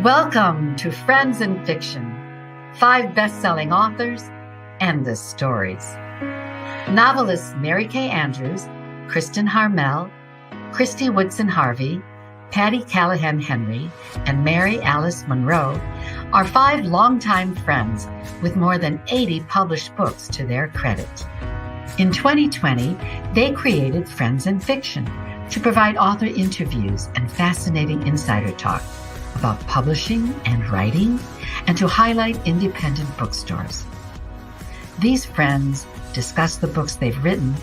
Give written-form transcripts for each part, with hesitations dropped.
Welcome to Friends in Fiction, 5 best-selling authors and the stories. Novelists Mary Kay Andrews, Kristen Harmel, Kristy Woodson Harvey, Patti Callahan Henry, and Mary Alice Monroe are 5 longtime friends with more than 80 published books to their credit. In 2020, they created Friends in Fiction to provide author interviews and fascinating insider talk about publishing and writing, and to highlight independent bookstores. These friends discuss the books they've written,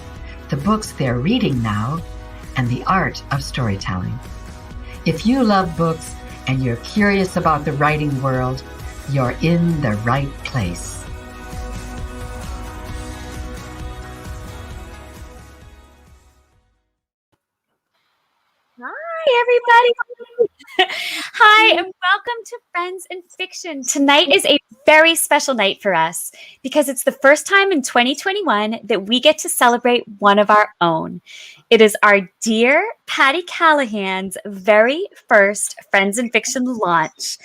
the books they're reading now, and the art of storytelling. If you love books and you're curious about the writing world, you're in the right place. Hi, everybody. Hi, and welcome to Friends in Fiction. Tonight is a very special night for us because it's the first time in 2021 that we get to celebrate one of our own. It is our dear Patti Callahan's very first Friends in Fiction launch.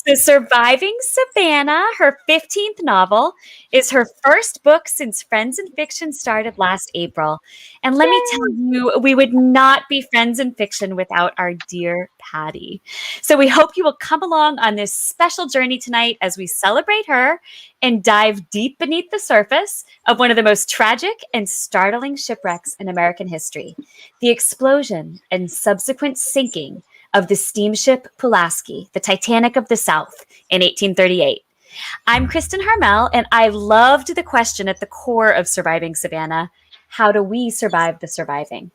So Surviving Savannah, her 15th novel, is her first book since Friends in Fiction started last April. And let me tell you, we would not be Friends in Fiction without our dear Patti. So we hope you will come along on this special journey tonight as we celebrate her and dive deep beneath the surface of one of the most tragic and startling shipwrecks in American history, the explosion and subsequent sinking of the steamship Pulaski, the Titanic of the South, in 1838. I'm Kristen Harmel, and I loved the question at the core of Surviving Savannah: how do we survive the surviving?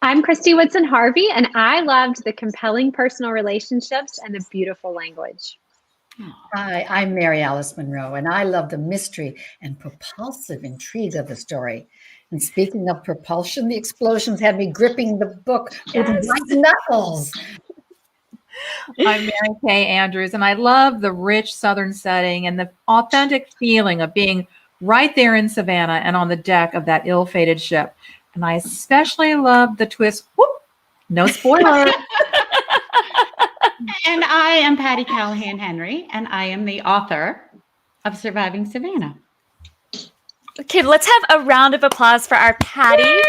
I'm Kristy Woodson Harvey, and I loved the compelling personal relationships and the beautiful language. Hi, I'm Mary Alice Monroe, and I love the mystery and propulsive intrigue of the story. And speaking of propulsion, the explosions had me gripping the book with white knuckles. I'm Mary Kay Andrews, and I love the rich Southern setting and the authentic feeling of being right there in Savannah and on the deck of that ill-fated ship. And I especially love the twist. Whoop, no spoiler. And I am Patti Callahan Henry, and I am the author of Surviving Savannah. Okay, let's have a round of applause for our Patti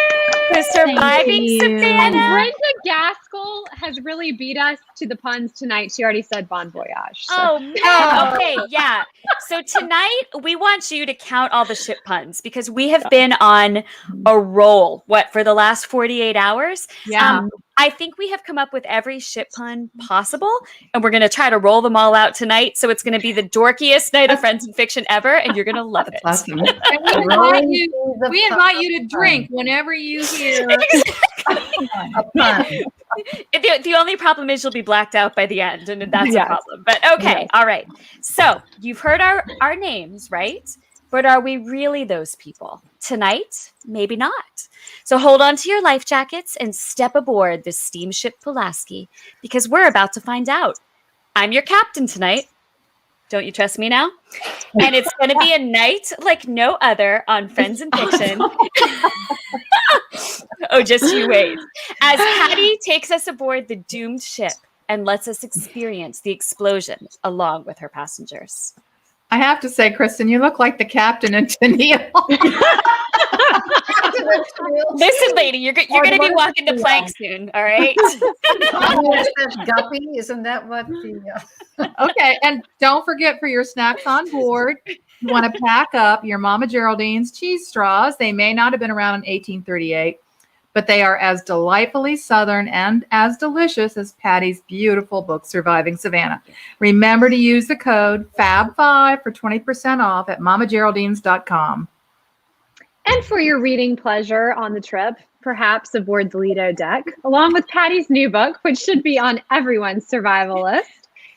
for Surviving Savannah. And Brenda Gaskell has really beat us to the puns tonight. She already said bon voyage. So. Oh, man. Okay, yeah. So tonight, we want you to count all the ship puns because we have been on a roll, for the last 48 hours? Yeah. I think we have come up with every ship pun possible, and we're going to try to roll them all out tonight. So it's going to be the dorkiest night of Friends in Fiction ever, and you're going to love it. Awesome. And we invite you to drink whenever you hear A pun. The only problem is you'll be blacked out by the end, and that's a problem. But okay, all right. So you've heard our names, right? But are we really those people? Tonight, maybe not. So hold on to your life jackets and step aboard the steamship Pulaski, because we're about to find out. I'm your captain tonight. Don't you trust me now? And it's going to be a night like no other on Friends in Fiction. Oh, just you wait. As Patti takes us aboard the doomed ship and lets us experience the explosion along with her passengers. I have to say, Kristen, you look like the captain in Tennille. Listen, lady, you're going to be walking the plank soon, all right? Guppy, isn't that what the... Okay, and don't forget for your snacks on board, you want to pack up your Mama Geraldine's cheese straws. They may not have been around in 1838, but they are as delightfully Southern and as delicious as Patti's beautiful book, Surviving Savannah. Remember to use the code FAB5 for 20% off at mamageraldines.com. And for your reading pleasure on the trip, perhaps aboard the Lido deck, along with Patti's new book, which should be on everyone's survival list,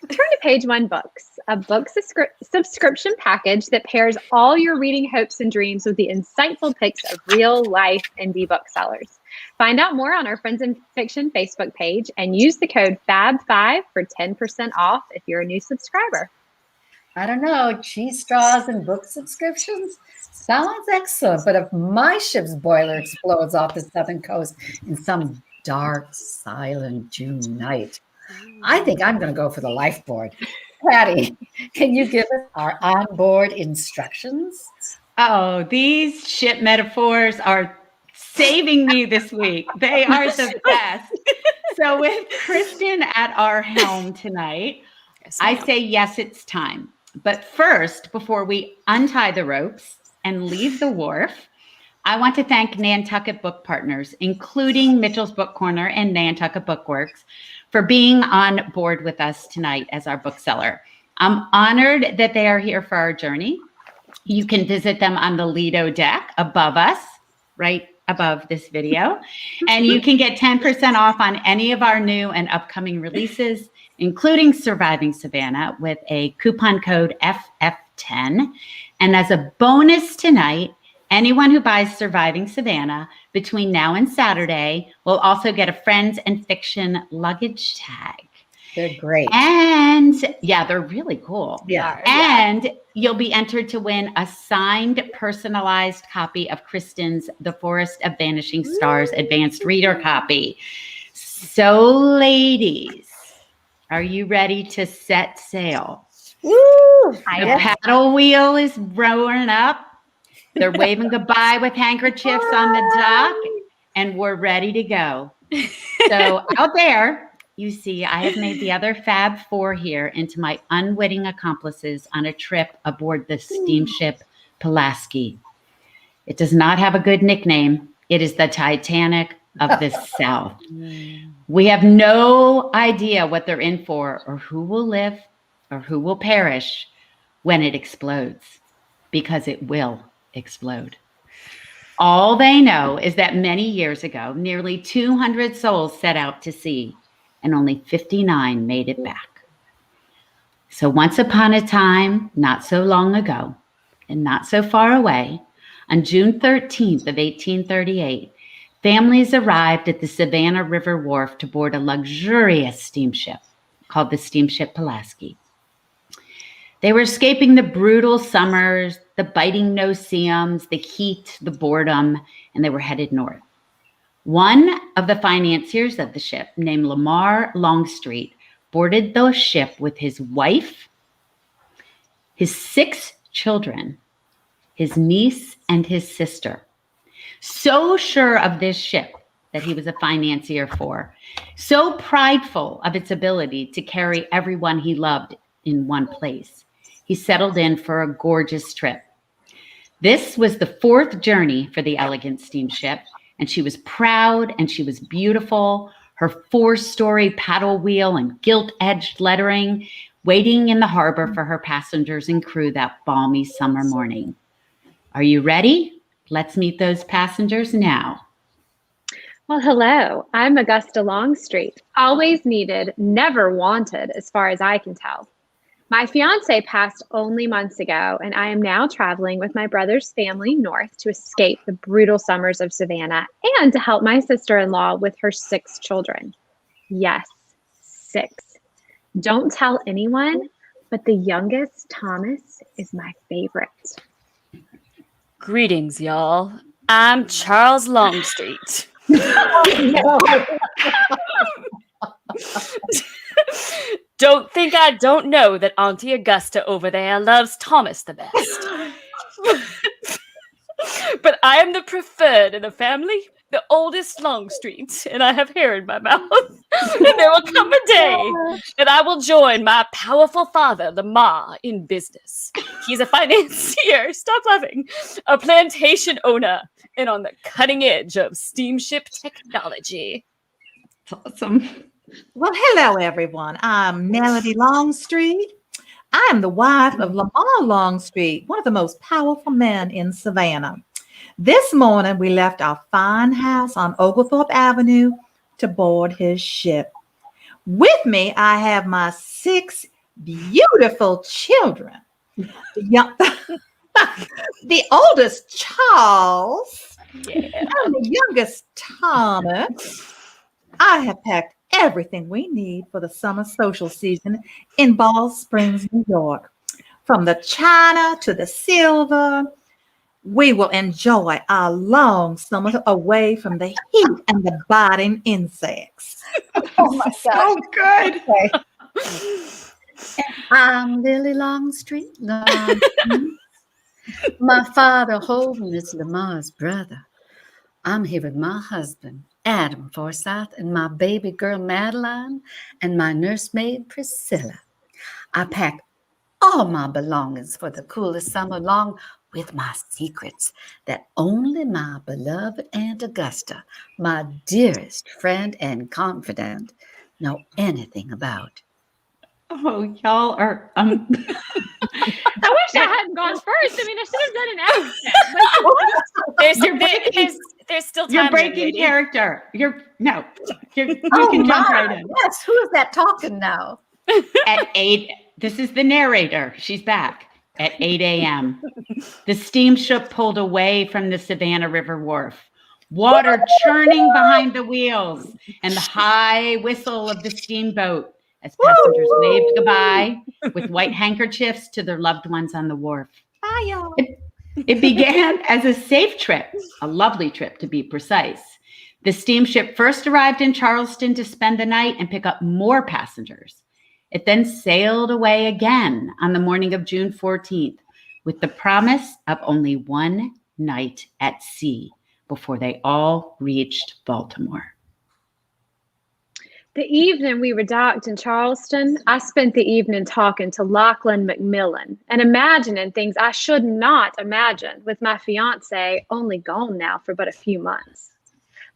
turn to Page One Books, a book subscription package that pairs all your reading hopes and dreams with the insightful picks of real-life indie booksellers. Find out more on our Friends in Fiction Facebook page and use the code FAB5 for 10% off if you're a new subscriber. I don't know, cheese straws and book subscriptions? Sounds excellent, but if my ship's boiler explodes off the southern coast in some dark, silent June night, I think I'm going to go for the lifeboard. Patti, can you give us our onboard instructions? Oh, these ship metaphors are saving me this week. They are the best. So with Kristen at our helm tonight, I say, yes, it's time. But first, before we untie the ropes and leave the wharf, I want to thank Nantucket Book Partners, including Mitchell's Book Corner and Nantucket Bookworks, for being on board with us tonight as our bookseller. I'm honored that they are here for our journey. You can visit them on the Lido deck above us, right above this video. And you can get 10% off on any of our new and upcoming releases, including Surviving Savannah, with a coupon code FF10. And as a bonus tonight, anyone who buys Surviving Savannah between now and Saturday will also get a Friends and Fiction luggage tag. They're great. And yeah, they're really cool. Yeah. And you'll be entered to win a signed, personalized copy of Kristen's The Forest of Vanishing Stars advanced reader copy. So, ladies, are you ready to set sail? Woo! The paddle wheel is rolling up. They're waving goodbye with handkerchiefs on the dock, and we're ready to go. So out there, you see, I have made the other Fab Four here into my unwitting accomplices on a trip aboard the steamship Pulaski. It does not have a good nickname. It is the Titanic of the South. We have no idea what they're in for, or who will live, or who will perish when it explodes, because it will explode. All they know is that many years ago, nearly 200 souls set out to sea, and only 59 made it back. So once upon a time, not so long ago, and not so far away, on June 13th of 1838, families arrived at the Savannah River Wharf to board a luxurious steamship called the steamship Pulaski. They were escaping the brutal summers, the biting no-see-ums, the heat, the boredom, and they were headed north. One of the financiers of the ship, named Lamar Longstreet, boarded the ship with his wife, his 6 children, his niece, and his sister. So sure of this ship that he was a financier for, so prideful of its ability to carry everyone he loved in one place, he settled in for a gorgeous trip. This was the 4th journey for the elegant steamship, and she was proud and she was beautiful. Her 4-story paddle wheel and gilt-edged lettering waiting in the harbor for her passengers and crew that balmy summer morning. Are you ready? Let's meet those passengers now. Well, hello, I'm Augusta Longstreet. Always needed, never wanted, as far as I can tell. My fiance passed only months ago, and I am now traveling with my brother's family north to escape the brutal summers of Savannah and to help my sister-in-law with her 6 children. Yes, 6. Don't tell anyone, but the youngest, Thomas, is my favorite. Greetings, y'all. I'm Charles Longstreet. Don't think I don't know that Auntie Augusta over there loves Thomas the best. But I am the preferred in the family, the oldest Longstreet, and I have hair in my mouth. And there will come a day that I will join my powerful father, Lamar, in business. He's a financier, stop laughing, a plantation owner, and on the cutting edge of steamship technology. That's awesome. Well, hello, everyone. I'm Melody Longstreet. I am the wife of Lamar Longstreet, one of the most powerful men in Savannah. This morning, we left our fine house on Oglethorpe Avenue to board his ship. With me, I have my 6 beautiful children. The oldest, Charles, and the youngest, Thomas. I have packed everything we need for the summer social season in Ball Springs, New York. From the china to the silver, we will enjoy our long summer away from the heat and the biting insects. Oh my So good. I'm Lily Longstreet. My father, Holden, is Lamar's brother. I'm here with my husband, Adam Forsyth, and my baby girl, Madeline, and my nursemaid, Priscilla. I packed all my belongings for the coolest summer, along with my secrets that only my beloved Aunt Augusta, my dearest friend and confidant, know anything about. Oh, y'all are. I wish I hadn't gone first. I mean, I should have done an accent. There's still time. You're there, breaking lady. character. You Oh, can jump right in. Yes, who is that talking now? At 8, this is the narrator. She's back at 8 a.m. The steamship pulled away from the Savannah River wharf, water churning behind the wheels and the high whistle of the steamboat as passengers waved goodbye with white handkerchiefs to their loved ones on the wharf. Bye, y'all. It began as a safe trip, a lovely trip to be precise. The steamship first arrived in Charleston to spend the night and pick up more passengers. It then sailed away again on the morning of June 14th with the promise of only one night at sea before they all reached Baltimore. The evening we were docked in Charleston, I spent the evening talking to Lachlan McMillan and imagining things I should not imagine with my fiance only gone now for but a few months.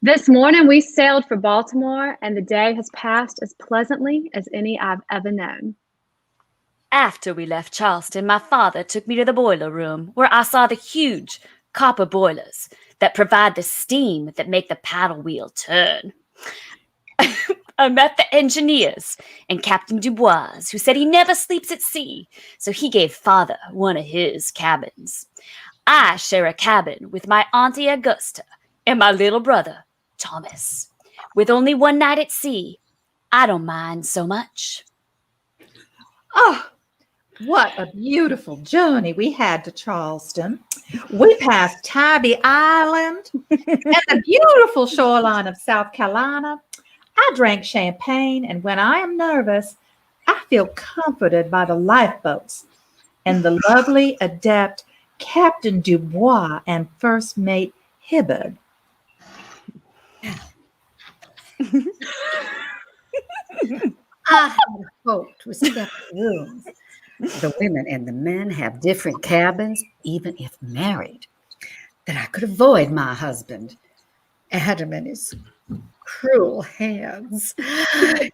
This morning we sailed for Baltimore, and the day has passed as pleasantly as any I've ever known. After we left Charleston, my father took me to the boiler room where I saw the huge copper boilers that provide the steam that make the paddle wheel turn. I met the engineers and Captain Dubois, who said he never sleeps at sea, so he gave father one of his cabins. I share a cabin with my Auntie Augusta and my little brother, Thomas. With only one night at sea, I don't mind so much. Oh, what a beautiful journey we had to Charleston. We passed Tybee Island and the beautiful shoreline of South Carolina. I drank champagne, and when I am nervous, I feel comforted by the lifeboats and the lovely, adept Captain Dubois and First Mate Hibbard. I had hoped with separate rooms. The women and the men have different cabins, even if married, that I could avoid my husband, Adam and his cruel hands.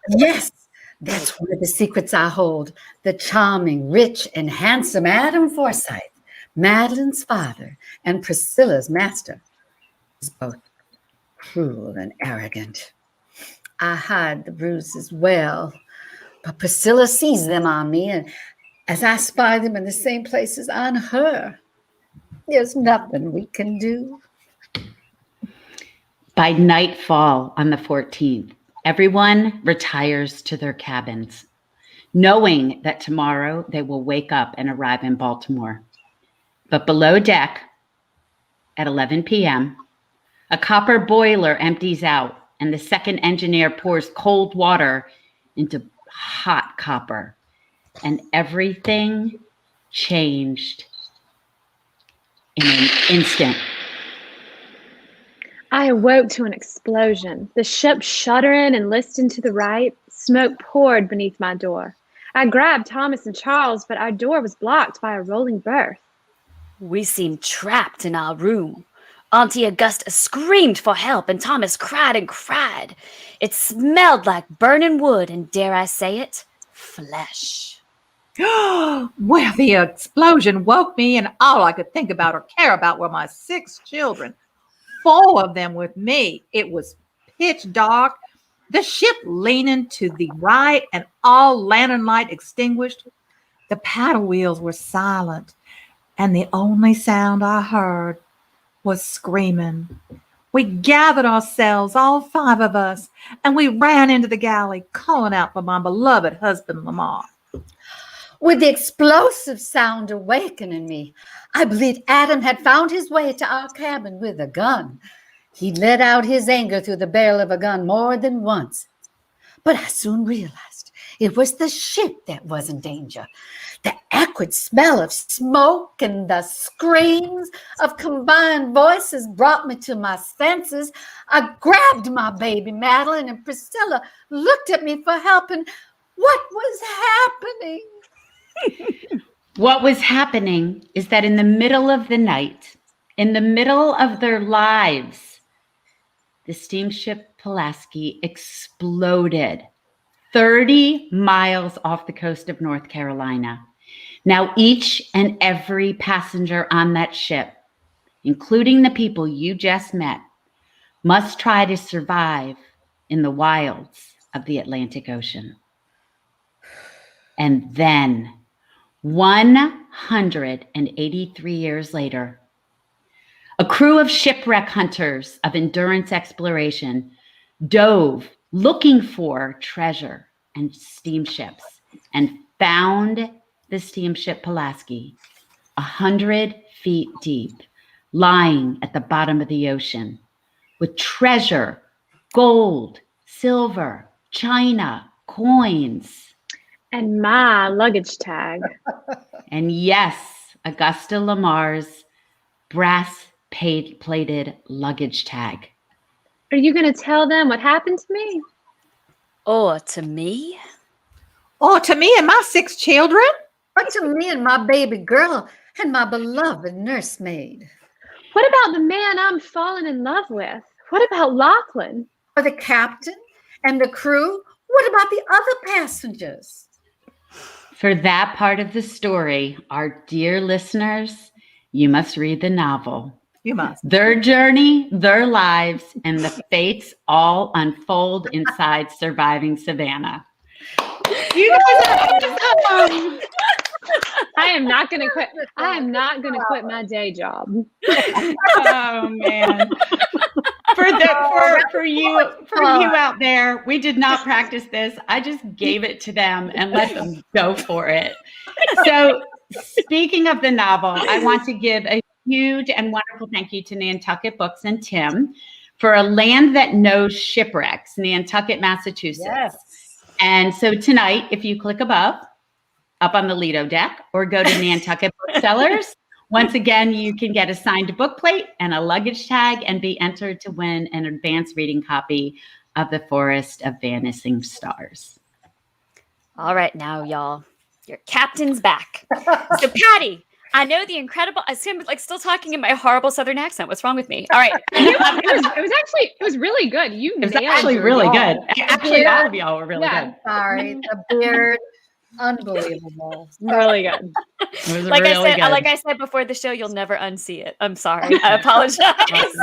Yes, that's one of the secrets I hold. The charming, rich, and handsome Adam Forsyth, Madeline's father and Priscilla's master, is both cruel and arrogant. I hide the bruises well, but Priscilla sees them on me, and as I spy them in the same places on her, there's nothing we can do. By nightfall on the 14th, everyone retires to their cabins, knowing that tomorrow they will wake up and arrive in Baltimore. But below deck, at 11 p.m., a copper boiler empties out, and the second engineer pours cold water into hot copper, and everything changed in an instant. I awoke to an explosion. The ship shuddering and listing to the right. Smoke poured beneath my door. I grabbed Thomas and Charles, but our door was blocked by a rolling berth. We seemed trapped in our room. Auntie Augusta screamed for help, and Thomas cried and cried. It smelled like burning wood, and dare I say it, flesh. Well, the explosion woke me, and all I could think about or care about were my 6 children. 4 of them with me. It was pitch dark, the ship leaning to the right, and all lantern light extinguished. The paddle wheels were silent, and the only sound I heard was screaming. We gathered ourselves, all 5 of us, and we ran into the galley, calling out for my beloved husband, Lamar. with the explosive sound awakening me. I believed Adam had found his way to our cabin with a gun. He let out his anger through the barrel of a gun more than once. But I soon realized it was the ship that was in danger. The acrid smell of smoke and the screams of combined voices brought me to my senses. I grabbed my baby Madeline, and Priscilla looked at me for help. And what was happening? What was happening is that in the middle of the night, in the middle of their lives, the steamship Pulaski exploded 30 miles off the coast of North Carolina. Now, each and every passenger on that ship, including the people you just met, must try to survive in the wilds of the Atlantic Ocean. And then, 183 years later, a crew of shipwreck hunters of endurance exploration dove looking for treasure and steamships and found the steamship Pulaski 100 feet deep, lying at the bottom of the ocean with treasure, gold, silver, china, coins. And my luggage tag. And yes, Augusta Lamar's brass-plated luggage tag. Are you going to tell them what happened to me? Or to me? Oh, to me and my 6 children? But to me and my baby girl and my beloved nursemaid. What about the man I'm falling in love with? What about Lachlan? For the captain and the crew? What about the other passengers? For that part of the story, our dear listeners, you must read the novel. You must. Their journey, their lives, and the fates all unfold inside Surviving Savannah. You guys are awesome. I am not going to quit. I am not going to quit my day job. Oh man. For you out there, we did not practice this. I just gave it to them and let them go for it. So speaking of the novel, I want to give a huge and wonderful thank you to Nantucket Books and Tim for A Land That Knows Shipwrecks, Nantucket, Massachusetts. Yes. And so tonight, if you click above, up on the Lido deck, or go to Nantucket Booksellers, once again, you can get a signed book plate and a luggage tag and be entered to win an advanced reading copy of The Forest of Vanishing Stars. All right, now, y'all, your captain's back. So, Patti, I know the incredible. I see I'm like still talking in my horrible Southern accent. What's wrong with me? All right. It was really good. It was actually really good. Actually, all of y'all were really good. Sorry, the beard, unbelievable. Really good. It was Like really good. I said before the show, you'll never unsee it. I'm sorry. I apologize.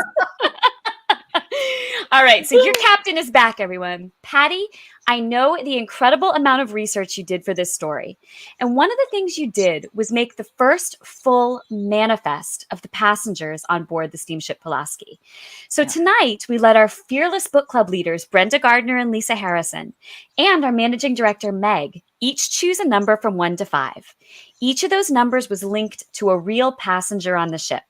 All right, so your captain is back, everyone. Patti, I know the incredible amount of research you did for this story. And one of the things you did was make the first full manifest of the passengers on board the steamship Pulaski. So tonight, we let our fearless book club leaders, Brenda Gardner and Lisa Harrison, and our managing director, Meg, each choose a number from 1 to 5. Each of those numbers was linked to a real passenger on the ship.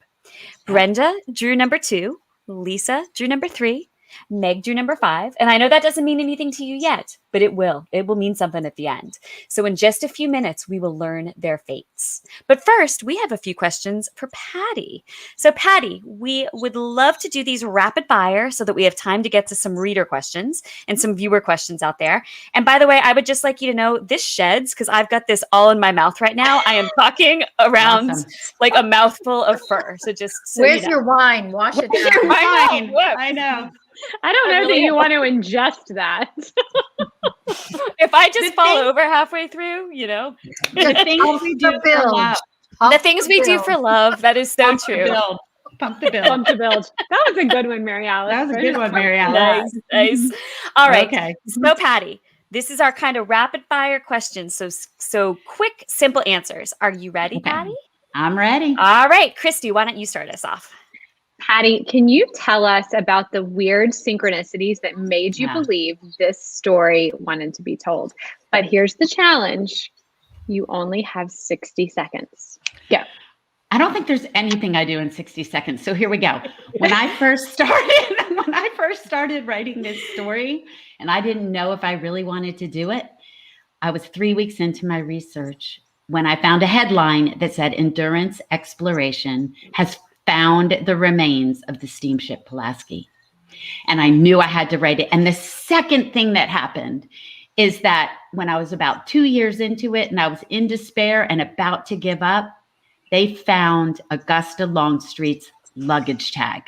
Brenda drew number 2, Lisa drew number 3, Meg drew number 5. And I know that doesn't mean anything to you yet, but it will. It will mean something at the end. So in just a few minutes, we will learn their fates. But first, we have a few questions for Patti. So Patti, we would love to do these rapid fire so that we have time to get to some reader questions and some viewer questions out there. And by the way, I would just like you to know this sheds because I've got this all in my mouth right now. I am talking around like a mouthful of fur. So just so Where's you know. your wine? Wash it Where's down. your wine? I know. I don't know that you want to ingest that. If I just fall over halfway through, you know. The things we do for love. The things we do for love. That is so true. Pump the build. Pump the build. That was a good one, Mary Alice. That was a good one, Mary Alice. Nice. All right. Okay. So, Patti, this is our kind of rapid fire questions. So quick, simple answers. Are you ready, Patti? I'm ready. All right. Kristy, why don't you start us off? Patti, can you tell us about the weird synchronicities that made you believe this story wanted to be told? But here's the challenge. You only have 60 seconds. Go. I don't think there's anything I do in 60 seconds. So here we go. When I first started writing this story, and I didn't know if I really wanted to do it, I was 3 weeks into my research when I found a headline that said Endurance Exploration has found the remains of the steamship Pulaski. And I knew I had to write it. And the second thing that happened is that when I was about 2 years into it and I was in despair and about to give up, they found Augusta Longstreet's luggage tag.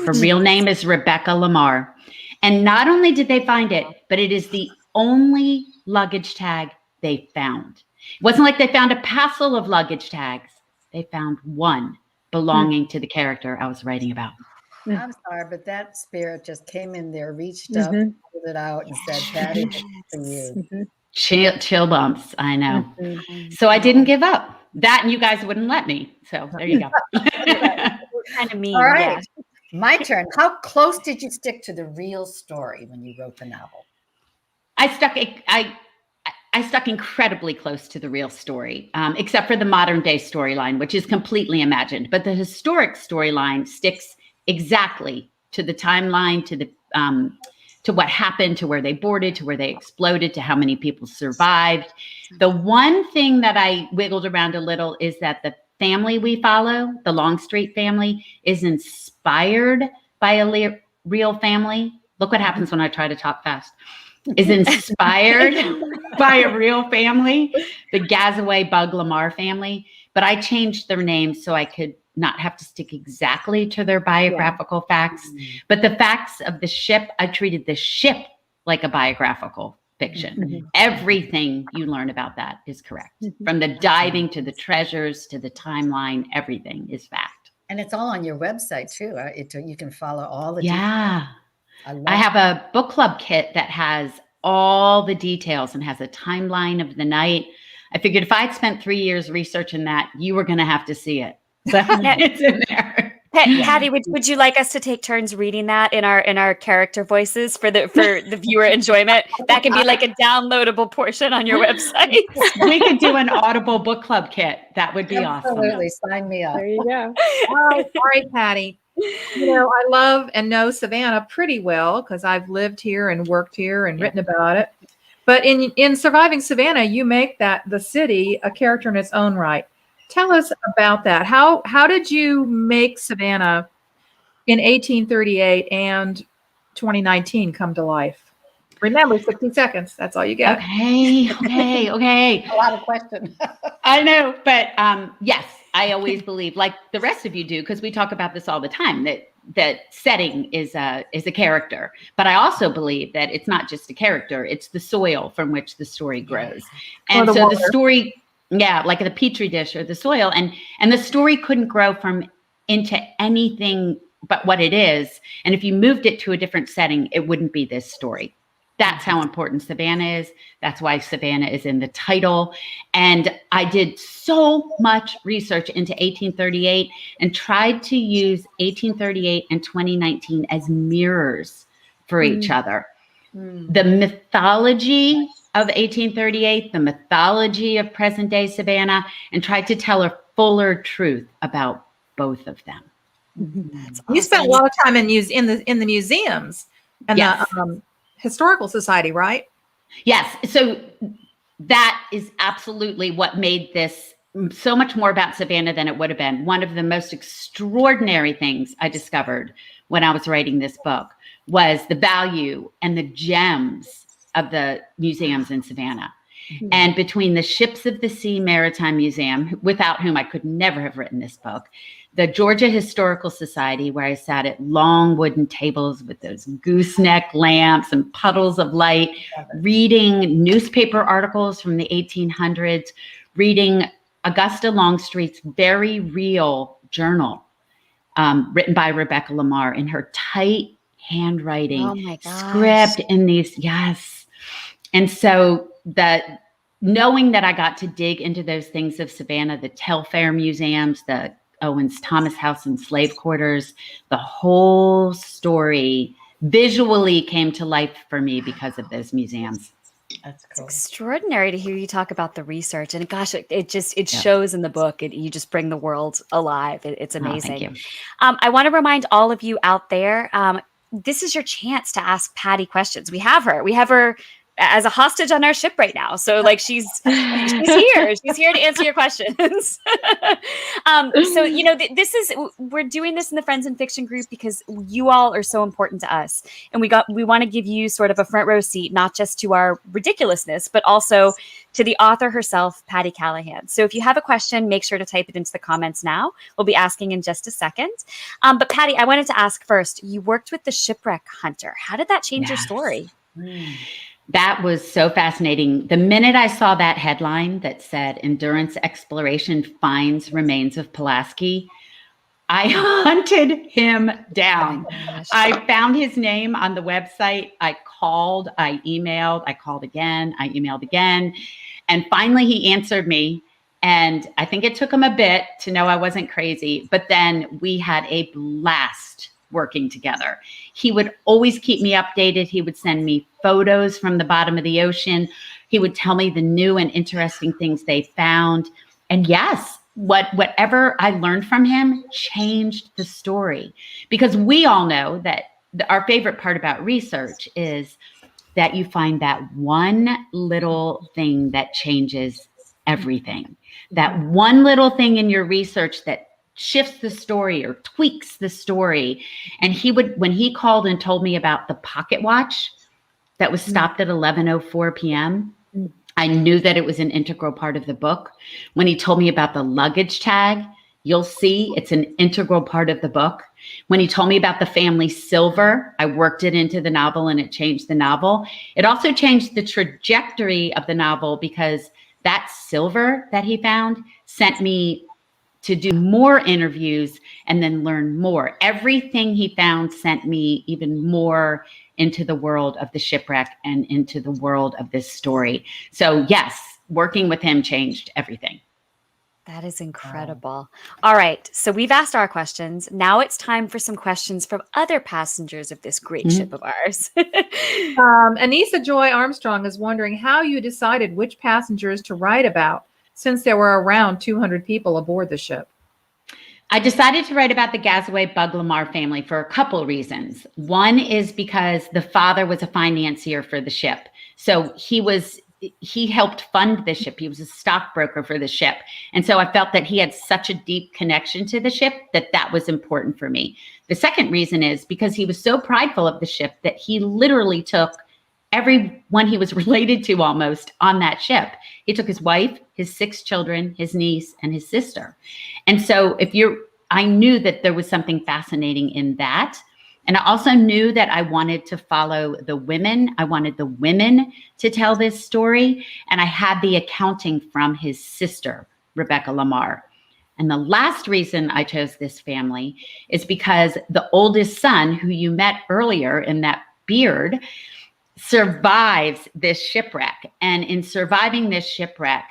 Her real name is Rebecca Lamar. And not only did they find it, but it is the only luggage tag they found. It wasn't like they found a passel of luggage tags. They found one belonging to the character I was writing about. I'm sorry, but that spirit just came in there, reached up, pulled it out, and said, "Patti, this is for you." Chill bumps, I know. So I didn't give up. That and you guys wouldn't let me. So there you go. Kind of mean. All right, my turn. How close did you stick to the real story when you wrote the novel? I stuck incredibly close to the real story, except for the modern day storyline, which is completely imagined. But the historic storyline sticks exactly to the timeline, to what happened, to where they boarded, to where they exploded, to how many people survived. The one thing that I wiggled around a little is that the family we follow, the Longstreet family, is inspired by a real family. Look what happens when I try to talk fast. Is inspired by a real family, the Gazaway Bug Lamar family. But I changed their names so I could not have to stick exactly to their biographical facts. But the facts of the ship, I treated the ship like a biographical fiction. Everything you learn about that is correct. From the diving to the treasures to the timeline, everything is fact. And it's all on your website too. You can follow all the Yeah. details. I have a book club kit that has all the details and has a timeline of the night. I figured if I'd spent 3 years researching that, you were going to have to see it. So it's in there. Patti, would you like us to take turns reading that in our character voices for the viewer enjoyment? That can be like a downloadable portion on your website. We could do an Audible book club kit. That would be awesome. Absolutely, sign me up. There you go. All right, Patti. You know, I love and know Savannah pretty well because I've lived here and worked here and written about it. But in Surviving Savannah, you make the city a character in its own right. Tell us about that. How did you make Savannah in 1838 and 2019 come to life? Remember, 60 seconds. That's all you get. Okay. A lot of questions. I know, but yes, I always believe, like the rest of you do, because we talk about this all the time, that setting is a character. But I also believe that it's not just a character; it's the soil from which the story grows. And so the story, like the petri dish or the soil, and the story couldn't grow into anything but what it is. And if you moved it to a different setting, it wouldn't be this story. That's how important Savannah is. That's why Savannah is in the title. And I did so much research into 1838 and tried to use 1838 and 2019 as mirrors for each other. The mythology of 1838, the mythology of present day Savannah, and tried to tell a fuller truth about both of them. Awesome. You spent a lot of time in the museums and the Historical Society, right? Yes. So that is absolutely what made this so much more about Savannah than it would have been. One of the most extraordinary things I discovered when I was writing this book was the value and the gems of the museums in Savannah. And between the Ships of the Sea Maritime Museum, without whom I could never have written this book, the Georgia Historical Society, where I sat at long wooden tables with those gooseneck lamps and puddles of light, reading newspaper articles from the 1800s, reading Augusta Longstreet's very real journal, written by Rebecca Lamar in her tight handwriting, script in these, And so knowing that I got to dig into those things of Savannah, the Telfair museums, the Owens Thomas House and slave quarters, the whole story visually came to life for me because of those museums. That's It's cool. extraordinary to hear you talk about the research, and gosh, it shows in the book. You just bring the world alive. It's amazing. Thank you. I want to remind all of you out there, this is your chance to ask Patti questions. We have her as a hostage on our ship right now. So like she's here. She's here to answer your questions. So, we're doing this in the Friends in Fiction group because you all are so important to us. And we want to give you sort of a front row seat, not just to our ridiculousness, but also to the author herself, Patti Callahan. So if you have a question, make sure to type it into the comments now. We'll be asking in just a second. But Patti, I wanted to ask first, you worked with the shipwreck hunter. How did that change your story? That was so fascinating. The minute I saw that headline that said Endurance Exploration Finds Remains of Pulaski, I hunted him down. I found his name on the website. I called, I emailed, I called again, I emailed again. And finally he answered me. And I think it took him a bit to know I wasn't crazy, but then we had a blast working together. He would always keep me updated. He would send me photos from the bottom of the ocean. He would tell me the new and interesting things they found. And yes, whatever I learned from him changed the story, because we all know that our favorite part about research is that you find that one little thing that changes everything. That one little thing in your research that shifts the story or tweaks the story. And when he called and told me about the pocket watch that was stopped at 11:04 p.m., I knew that it was an integral part of the book. When he told me about the luggage tag, you'll see it's an integral part of the book. When he told me about the family silver, I worked it into the novel and it changed the novel. It also changed the trajectory of the novel, because that silver that he found sent me to do more interviews and then learn more. Everything he found sent me even more into the world of the shipwreck and into the world of this story. So yes, working with him changed everything. That is incredible. All right. So we've asked our questions. Now it's time for some questions from other passengers of this great ship of ours. Anissa Joy Armstrong is wondering how you decided which passengers to write about, since there were around 200 people aboard the ship. I decided to write about the Gazaway Buglamar family for a couple reasons. One is because the father was a financier for the ship. So he helped fund the ship. He was a stockbroker for the ship. And so I felt that he had such a deep connection to the ship that was important for me. The second reason is because he was so prideful of the ship that he literally took everyone he was related to almost on that ship. He took his wife, his 6 children, his niece, and his sister. And so I knew that there was something fascinating in that. And I also knew that I wanted to follow the women. I wanted the women to tell this story. And I had the accounting from his sister, Rebecca Lamar. And the last reason I chose this family is because the oldest son, who you met earlier in that beard, survives this shipwreck. And in surviving this shipwreck,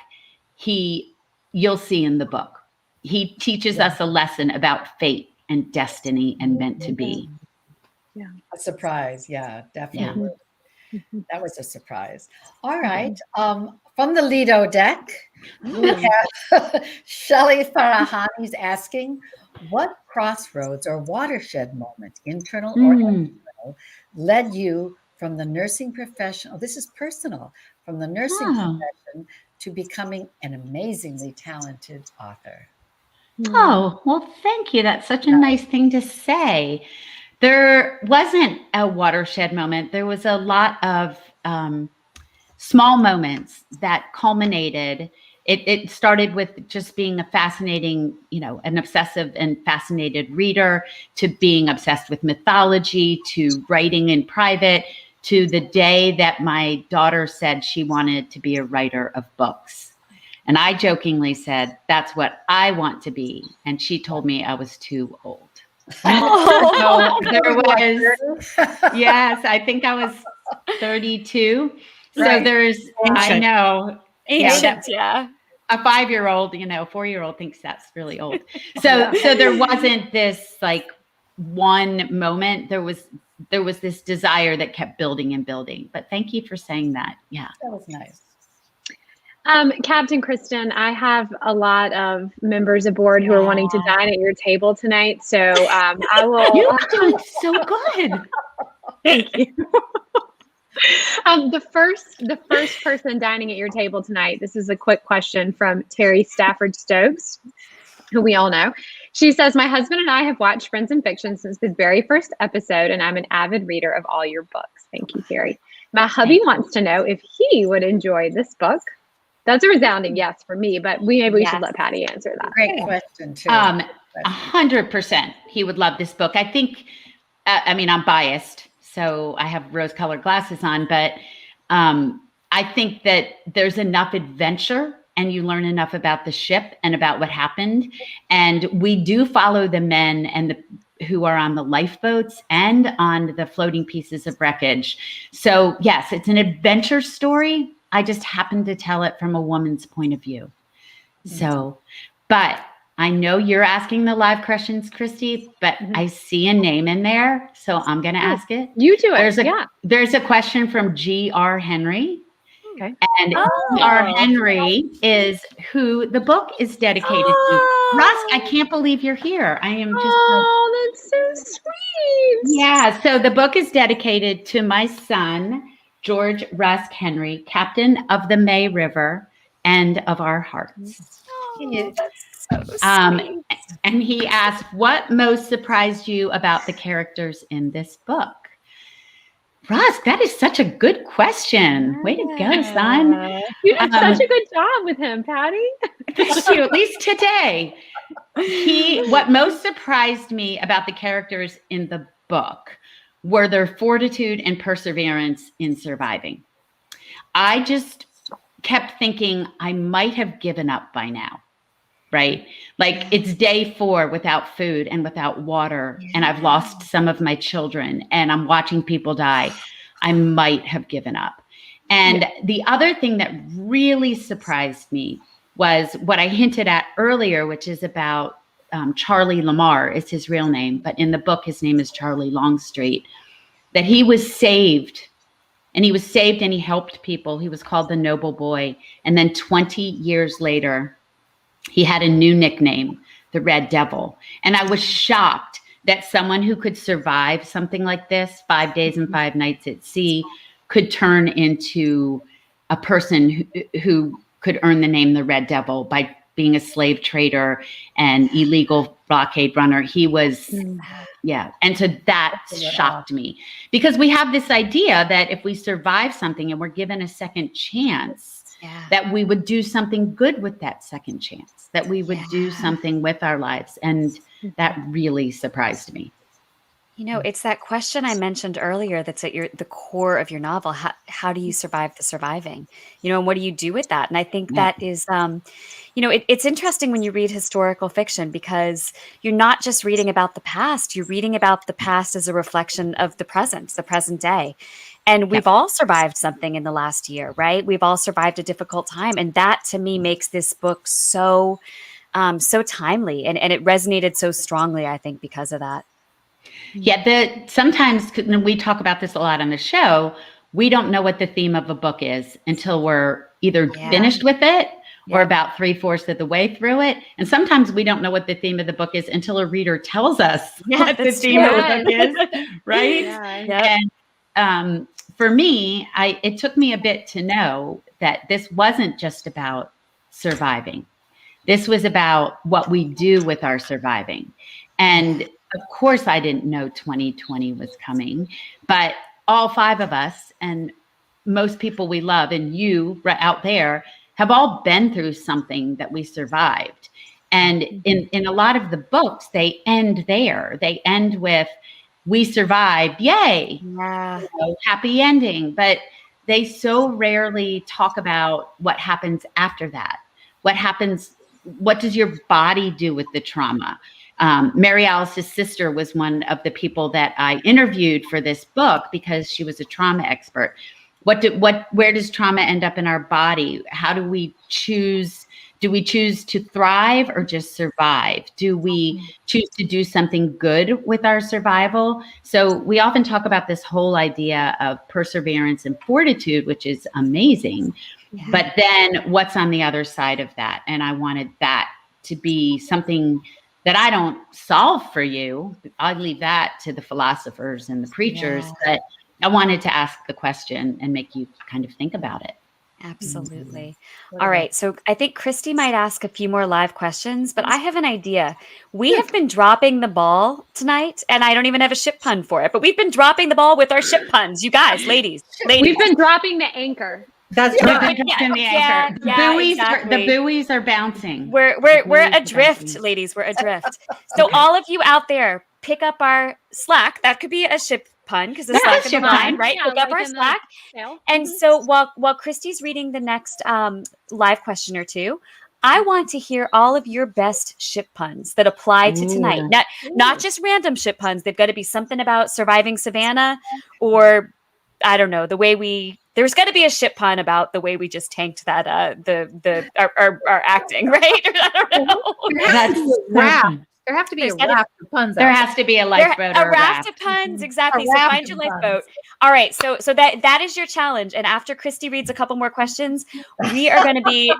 you'll see in the book, he teaches us a lesson about fate and destiny and meant to be. Yeah. A surprise. Yeah, definitely. Yeah. That was a surprise. All right. From the Lido deck, we have Shelley Farahani's asking, what crossroads or watershed moment, internal or external, led you from the nursing profession, this is personal, from the nursing profession to becoming an amazingly talented author? Oh, well, thank you. That's such a nice thing to say. There wasn't a watershed moment. There was a lot of small moments that culminated. It started with just being a fascinating, an obsessive and fascinated reader, to being obsessed with mythology, to writing in private, to the day that my daughter said she wanted to be a writer of books. And I jokingly said, that's what I want to be. And she told me I was too old. So there was, yes, I think I was 32. Right. So there's, ancient. I know. Ancient, yeah. A 5-year-old, 4-year-old thinks that's really old. So there wasn't this like one moment. There was there was this desire that kept building and building. But thank you for saying that. Yeah. That was nice. Captain Kristen, I have a lot of members aboard who are wanting to dine at your table tonight. So I will. You're doing so good. Thank you. The first person dining at your table tonight. This is a quick question from Terry Stafford Stokes, who we all know. She says, "My husband and I have watched Friends and Fiction since the very first episode, and I'm an avid reader of all your books." Thank you, Terry. My hubby wants to know if he would enjoy this book. That's a resounding yes for me, but maybe we should let Patti answer that. Great question, too. 100%. He would love this book. I think, I'm biased, so I have rose-colored glasses on, but I think that there's enough adventure and you learn enough about the ship and about what happened. And we do follow the men and who are on the lifeboats and on the floating pieces of wreckage. So yes, it's an adventure story. I just happen to tell it from a woman's point of view. So, but I know you're asking the live questions, Kristy, but I see a name in there, so I'm going to ask it. You do it. There's a question from G.R. Henry. Okay. And G.R. Henry is who the book is dedicated to. Russ, I can't believe you're here. I am just. Oh, that's so sweet. Yeah. So the book is dedicated to my son, George Rusk Henry, captain of the May River and of our hearts. Oh, that's so sweet. And he asked, what most surprised you about the characters in this book? Rusk, that is such a good question. Way to go, son. You did such a good job with him, Patti. Thank you, at least today. What most surprised me about the characters in the book were their fortitude and perseverance in surviving. I just kept thinking I might have given up by now, right? Like it's day 4 without food and without water, and I've lost some of my children and I'm watching people die. I might have given up. And the other thing that really surprised me was what I hinted at earlier, which is about Charlie Lamar is his real name, but in the book, his name is Charlie Longstreet, that he was saved. And he was saved and he helped people. He was called the Noble Boy. And then 20 years later, he had a new nickname, the Red Devil. And I was shocked that someone who could survive something like this, 5 days and 5 nights at sea, could turn into a person who could earn the name the Red Devil by being a slave trader and illegal blockade runner. He was, And so that shocked me, because we have this idea that if we survive something and we're given a second chance, that we would do something good with that second chance, that we would do something with our lives. And that really surprised me. You know, it's that question I mentioned earlier that's at the core of your novel. How do you survive the surviving? You know, and what do you do with that? And I think that is, it's interesting when you read historical fiction, because you're not just reading about the past. You're reading about the past as a reflection of the present day. And we've all survived something in the last year, right? We've all survived a difficult time. And that, to me, makes this book so timely. And it resonated so strongly, I think, because of that. Yeah, sometimes we talk about this a lot on the show. We don't know what the theme of a book is until we're either finished with it or about 3/4 of the way through it. And sometimes we don't know what the theme of the book is until a reader tells us what the theme of the book is, right? And for me, it took me a bit to know that this wasn't just about surviving. This was about what we do with our surviving. And of course, I didn't know 2020 was coming, but all 5 of us and most people we love, and you out there, have all been through something that we survived. And in a lot of the books, they end there. They end with, we survived, yay, happy ending. But they so rarely talk about what happens after that. What does your body do with the trauma? Mary Alice's sister was one of the people that I interviewed for this book because she was a trauma expert. Where does trauma end up in our body? How do we choose Do we choose to thrive or just survive? Do we choose to do something good with our survival? So we often talk about this whole idea of perseverance and fortitude, which is amazing. Yeah. But then what's on the other side of that? And I wanted that to be something that I don't solve for you. I leave that to the philosophers and the preachers. Yeah. But I wanted to ask the question and make you kind of think about it. Absolutely. All right. So I think Kristy might ask a few more live questions, but I have an idea. We have been dropping the ball tonight, and I don't even have a ship pun for it, but we've been dropping the ball with our ship puns. You guys, ladies. We've been dropping the anchor. That's right. The buoys are bouncing. We're adrift, ladies. We're adrift. So all of you out there, pick up our slack. That could be a ship pun because the slack is line, right? Yeah, pick up like our in the slack. tail. And so while Kristy's reading the next live question or two, I want to hear all of your best ship puns that apply to tonight. Not just random ship puns. They've got to be something about surviving Savannah, or I don't know, there's got to be a ship pun about the way we just tanked that our acting, right? I don't know. That's Raft. There have to be a raft of puns. There has to be a lifeboat or a raft of puns, exactly. So find your lifeboat. All right, so that is your challenge. And after Kristy reads a couple more questions, we are going to be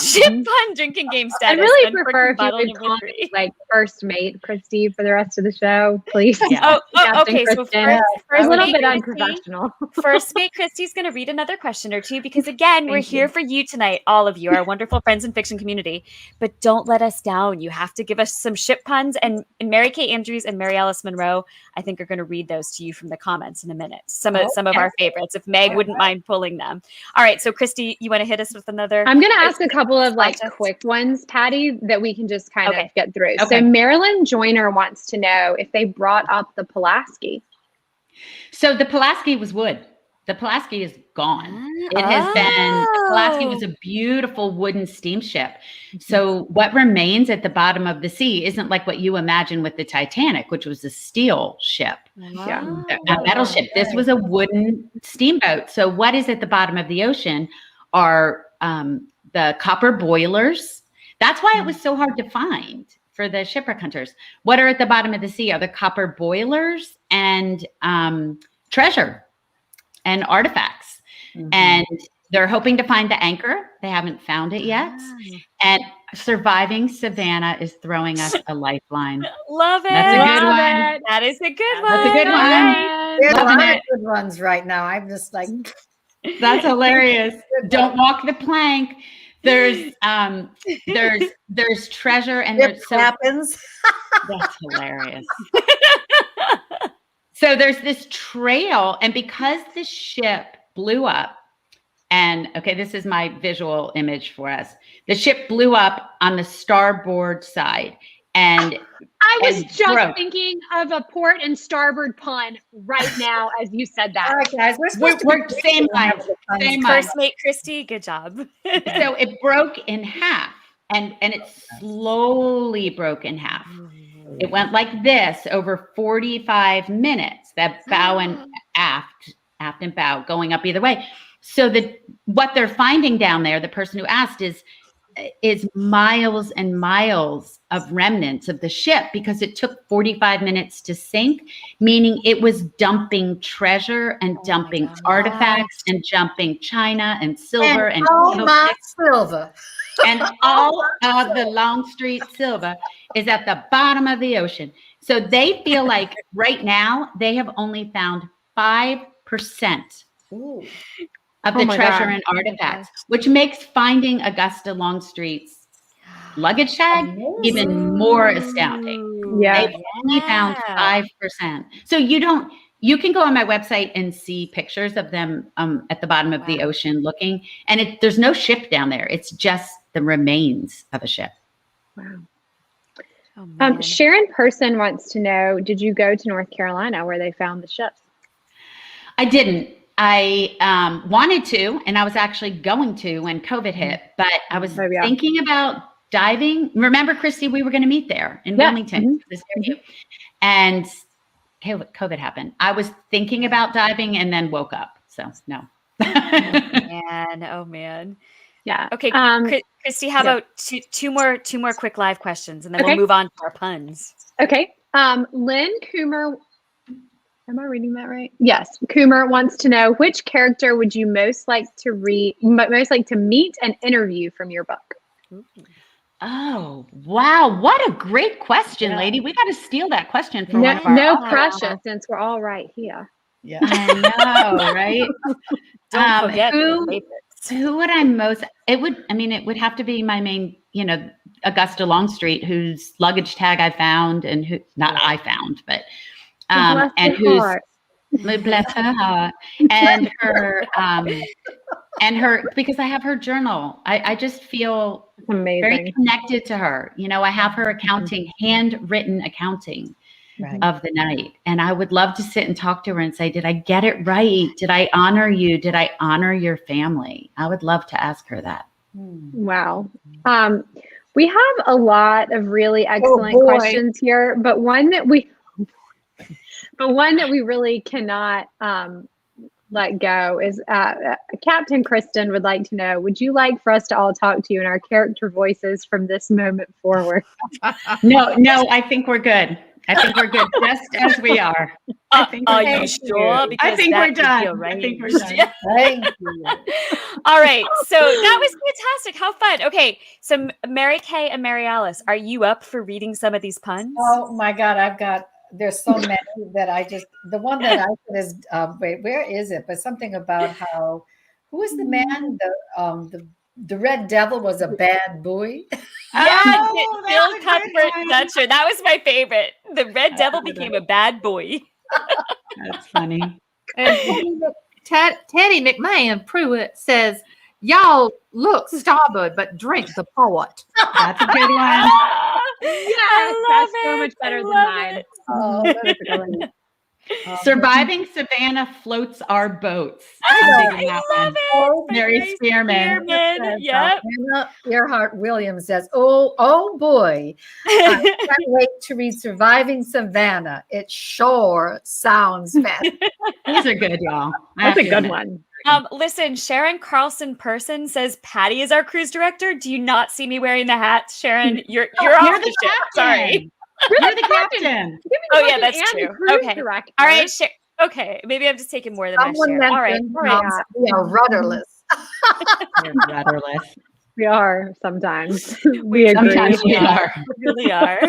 ship pun drinking game status. I really prefer if you would call me like first mate, Kristy, for the rest of the show, please. Yeah. Okay. So first a little bit Kristy, unprofessional. First mate Kristy's going to read another question or two because again, we're here for you tonight, all of you, our wonderful friends in fiction community. But don't let us down. You have to give us some ship puns, and Mary Kay Andrews and Mary Alice Monroe, I think, are going to read those to you from the comments in a minute. Some of our favorites, if Meg wouldn't mind pulling them. All right, so Kristy, you want to hit us with another? I'm going to ask a couple of quick ones, Patti, that we can just kind of get through. Okay. So Marilyn Joyner wants to know if they brought up the Pulaski. So the Pulaski was wood. The Pulaski is gone. It has been, the Pulaski was a beautiful wooden steamship. So what remains at the bottom of the sea isn't like what you imagine with the Titanic, which was a steel ship, a metal ship. This was a wooden steamboat. So what is at the bottom of the ocean are the copper boilers. That's why it was so hard to find for the shipwreck hunters. What are at the bottom of the sea are the copper boilers and treasure and artifacts. And they're hoping to find the anchor. They haven't found it yet. And surviving Savannah is throwing us a lifeline. Love it. That's a good one. That is a good one. That's a good one. There's a Loving lot of it. good ones right now. I'm just like, That's hilarious. Don't walk the plank. There's treasure and it happens. that's hilarious. So there's this trail, and because the ship blew up, and this is my visual image for us. The ship blew up on the starboard side, and I was just broke. thinking of a port and starboard pun right now as you said that. All right, guys, We're same mind. Same mind. First mate Kristy, good job. So it broke in half, and it slowly broke in half. It went like this over 45 minutes, that bow and aft and bow going up either way. So what they're finding down there, the person who asked, is miles and miles of remnants of the ship because it took 45 minutes to sink, meaning it was dumping treasure and dumping artifacts and dumping china and silver and all my silver. and all of the Longstreet silver is at the bottom of the ocean. So they feel like right now they have only found 5% of the treasure and artifacts, which makes finding Augusta Longstreet's luggage tag even more astounding. Yeah. They've only found 5%. So you can go on my website and see pictures of them at the bottom of the ocean looking, and there's no ship down there. It's just the remains of a ship. Wow. Sharon Person wants to know, did you go to North Carolina where they found the ships? I didn't. I wanted to, and I was actually going to when COVID hit, but I was thinking about diving. Remember, Kristy, we were going to meet there in Wilmington for this interview, and COVID happened. I was thinking about diving and then woke up. So no. Oh man. Yeah. Okay, Kristy, how about two more quick live questions, and then we'll move on to our puns. Okay. Lynn Coomer, am I reading that right? Yes. Coomer wants to know, which character would you most like to meet and interview from your book? Oh, wow. What a great question, lady. We got to steal that question from one of our No authors. pressure, since we're all right here. Yeah. I know, right? Don't forget the favorites. Who would I most? It would have to be my main, Augusta Longstreet, whose luggage tag I found, and who not I found, but and who's bless her heart, and her because I have her journal. I just feel amazing, very connected to her. I have her accounting, handwritten accounting. Right. Of the night. And I would love to sit and talk to her and say, did I get it right? Did I honor you? Did I honor your family? I would love to ask her that. Wow. We have a lot of really excellent questions here, but one that we really cannot let go is Captain Kristen would like to know, would you like for us to all talk to you in our character voices from this moment forward? No, I think we're good. I think we're good just as we are. Are you sure? Because I think we're done. Right. I think we're done. Thank you. All right. So that was fantastic. How fun. Okay. So Mary Kay and Mary Alice, are you up for reading some of these puns? Oh my God. There's so many that the one that I said is, wait, where is it? But something about who was the man? The Red Devil was a bad boy. Yeah, Bill Cuthbert Dutcher. That was my favorite. The Red Devil became a bad boy. That's funny. And Teddy McMahon Pruitt says, y'all look starboard, but drink the port. That's a good one. Yes, that's so much better than mine. Oh, that's good. Surviving Savannah floats our boats. I love it. Mary Spearman. Yep. Anna Earhart Williams says, oh boy, I can't wait to read Surviving Savannah. It sure sounds fast. These are good, y'all. That's a good one. Listen, Sharon Carlson Person says Patti is our cruise director. Do you not see me wearing the hat, Sharon? You're off the ship. Sorry. You're the captain. Oh yeah, that's true. Okay. All right. Okay. Maybe I'm just taking more than my share. All right. We are rudderless. We're rudderless. We are sometimes. We agree. Sometimes we are. We really are.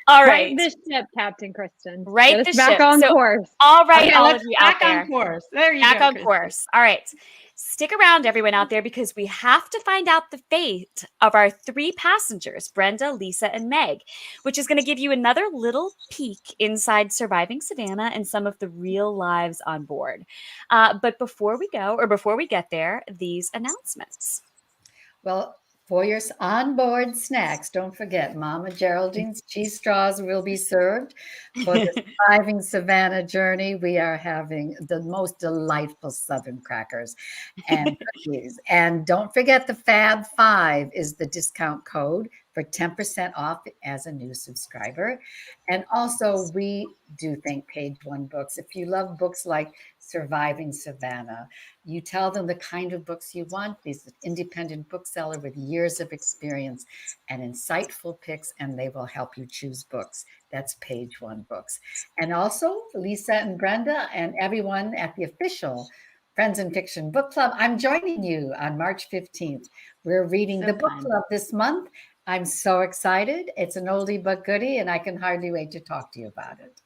All right. Right this ship, Captain Kristen. Right Get the us back ship. on So, course. All right, okay, all of you out there. Back on course. There you go. Back on course. All right. Stick around, everyone out there, because we have to find out the fate of our 3 passengers, Brenda, Lisa, and Meg, which is going to give you another little peek inside Surviving Savannah and some of the real lives on board. But before we get there, these announcements. Well, for your onboard snacks, don't forget Mama Geraldine's cheese straws will be served. For the Surviving Savannah journey, we are having the most delightful Southern crackers and cookies. And don't forget the Fab 5 is the discount code for 10% off as a new subscriber. And also, we do thank Page One Books. If you love books like Surviving Savannah, you tell them the kind of books you want. These independent bookseller with years of experience and insightful picks, and they will help you choose books. That's Page One Books. And also, Lisa and Brenda and everyone at the official Friends in Fiction Book Club, I'm joining you on March 15th. We're reading the book club this month. I'm so excited. It's an oldie but goodie, and I can hardly wait to talk to you about it.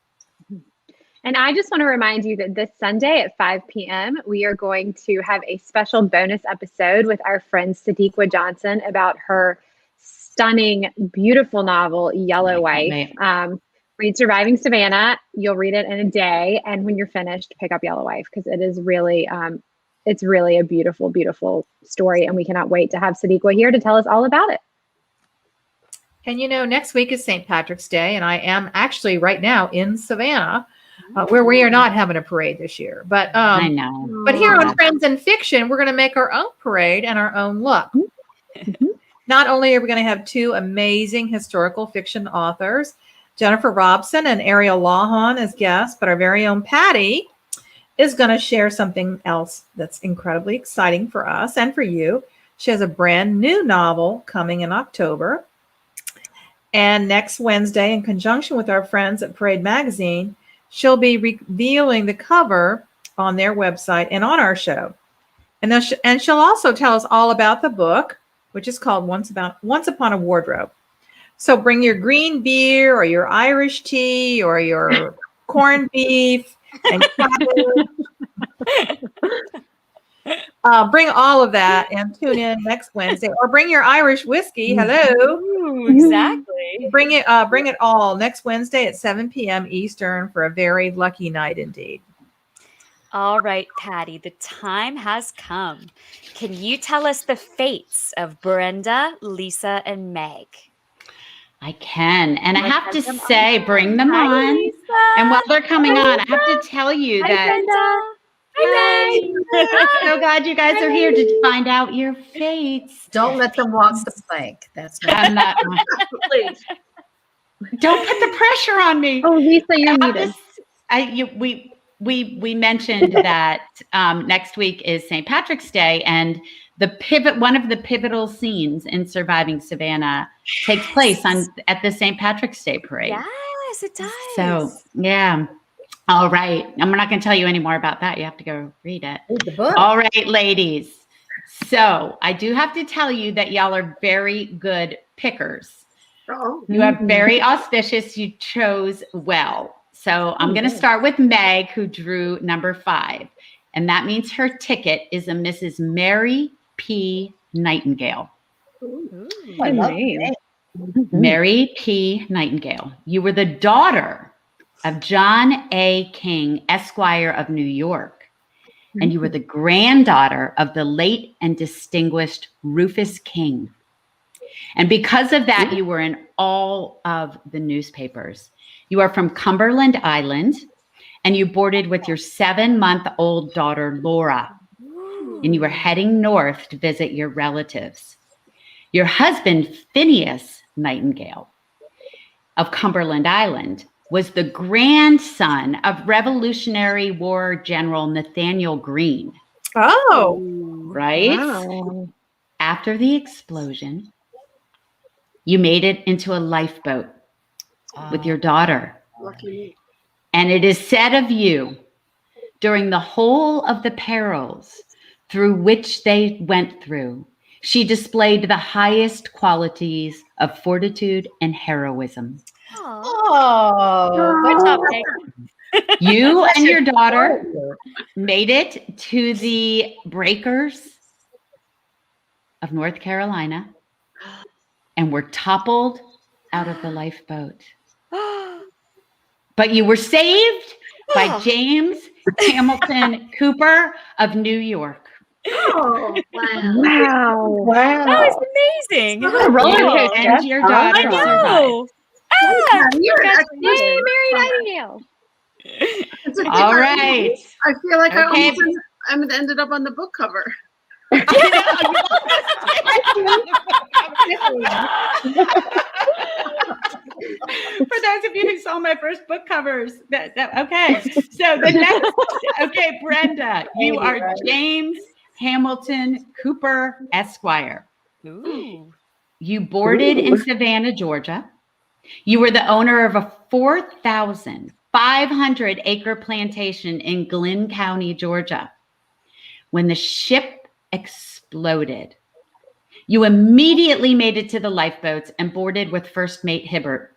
And I just want to remind you that this Sunday at 5 p.m., we are going to have a special bonus episode with our friend Sadiqa Johnson about her stunning, beautiful novel, Yellow Wife. Read Surviving Savannah. You'll read it in a day. And when you're finished, pick up Yellow Wife, because it is really, it's really a beautiful, beautiful story. And we cannot wait to have Sadiqa here to tell us all about it. And next week is St. Patrick's Day, and I am actually right now in Savannah, where we are not having a parade this year. But I know. But here on Friends in Fiction, we're going to make our own parade and our own look. Not only are we going to have 2 amazing historical fiction authors, Jennifer Robson and Ariel Lawhon as guests, but our very own Patti is going to share something else that's incredibly exciting for us and for you. She has a brand new novel coming in October. And next Wednesday, in conjunction with our friends at Parade Magazine, she'll be revealing the cover on their website and on our show. And she'll also tell us all about the book, which is called Once Upon a Wardrobe. So bring your green beer or your Irish tea or your corned beef and bring all of that and tune in next Wednesday, or bring your Irish whiskey. Hello. Ooh, exactly. Bring it all next Wednesday at 7 p.m. Eastern for a very lucky night indeed. All right, Patti, the time has come. Can you tell us the fates of Brenda, Lisa, and Meg? I can. And I Let's have to have them say, on. bring them Hi, on. Lisa. And while they're coming on, I have to tell you Hi, that Brenda. Hi, Meg. I'm so glad you guys are here to find out your fates. Don't let them walk the plank. That's not. I'm not. Please. Don't put the pressure on me. Oh, Lisa, you're muted. We mentioned that next week is St. Patrick's Day, and one of the pivotal scenes in Surviving Savannah takes place at the St. Patrick's Day parade. Yes, it does. So yeah. All right. I'm not going to tell you any more about that. You have to go read it. Read the book. All right, ladies. So I do have to tell you that y'all are very good pickers. Oh. You are very auspicious. You chose well. So I'm going to start with Meg, who drew number 5. And that means her ticket is a Mrs. Mary P. Nightingale. Ooh. I love name. it. Mary P. Nightingale. You were the daughter of John A. King, Esquire of New York. And you were the granddaughter of the late and distinguished Rufus King. And because of that, you were in all of the newspapers. You are from Cumberland Island, and you boarded with your 7-month-old daughter, Laura. And you were heading north to visit your relatives. Your husband, Phineas Nightingale of Cumberland Island, was the grandson of Revolutionary War General Nathaniel Greene. Oh, Right? Wow. After the explosion, you made it into a lifeboat with your daughter. And it is said of you, during the whole of the perils through which they went through, she displayed the highest qualities of fortitude and heroism. Oh. Good job, Meg. You and your daughter made it to the breakers of North Carolina and were toppled out of the lifeboat. But you were saved by James Hamilton Cooper of New York. Oh, wow. Wow. That was amazing. What a roller You coaster. and your I daughter survived. know. Ah, You're an Yay, Mary Nightingale. All right. I feel like Okay. I almost ended up on the book cover. For those of you who saw my first book covers, okay. So the next, okay, Brenda, you are James Hamilton Cooper Esquire. Ooh. You boarded in Savannah, Georgia. You were the owner of a 4,500-acre plantation in Glynn County, Georgia. When the ship exploded, you immediately made it to the lifeboats and boarded with First Mate Hibbert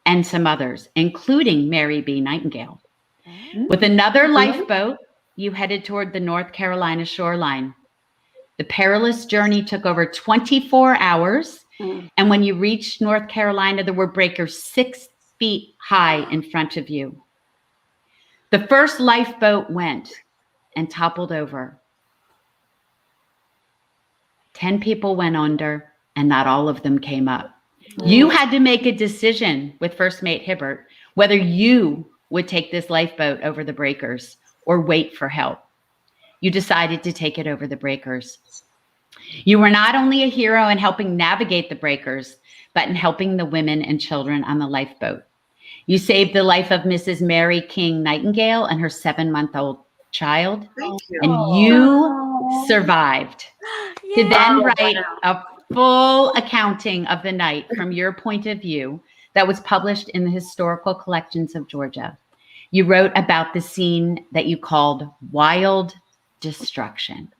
and some others, including Mary B. Nightingale. With another lifeboat, you headed toward the North Carolina shoreline. The perilous journey took over 24 hours, and when you reached North Carolina, there were breakers 6 feet high in front of you. The first lifeboat went and toppled over. 10 people went under, and not all of them came up. You had to make a decision with First Mate Hibbert whether you would take this lifeboat over the breakers or wait for help. You decided to take it over the breakers. You were not only a hero in helping navigate the breakers, but in helping the women and children on the lifeboat. You saved the life of Mrs. Mary King Nightingale and her 7-month-old child, Thank you. and you survived. To then write a full accounting of the night from your point of view that was published in the Historical Collections of Georgia. You wrote about the scene that you called Wild Destruction.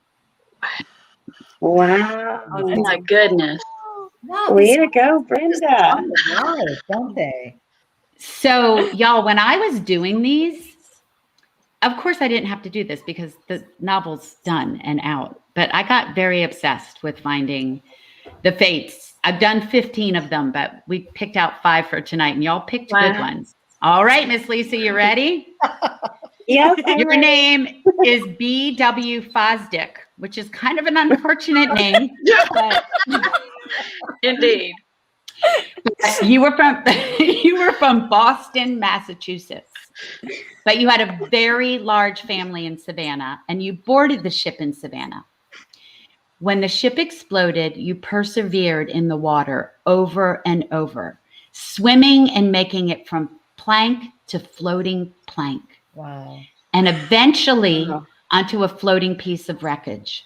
Wow. Oh my goodness. Wow, Way to go, Brenda. Don't they? So, y'all, when I was doing these, of course, I didn't have to do this because the novel's done and out. But I got very obsessed with finding the fates. I've done 15 of them, but we picked out 5 for tonight, and y'all picked good ones. All right, Miss Lisa, you ready? Yep. Your name is B.W. Fosdick, which is kind of an unfortunate name. But Indeed. you were from Boston, Massachusetts, but you had a very large family in Savannah, and you boarded the ship in Savannah. When the ship exploded, you persevered in the water over and over, swimming and making it from plank to floating plank. Wow. And eventually onto a floating piece of wreckage.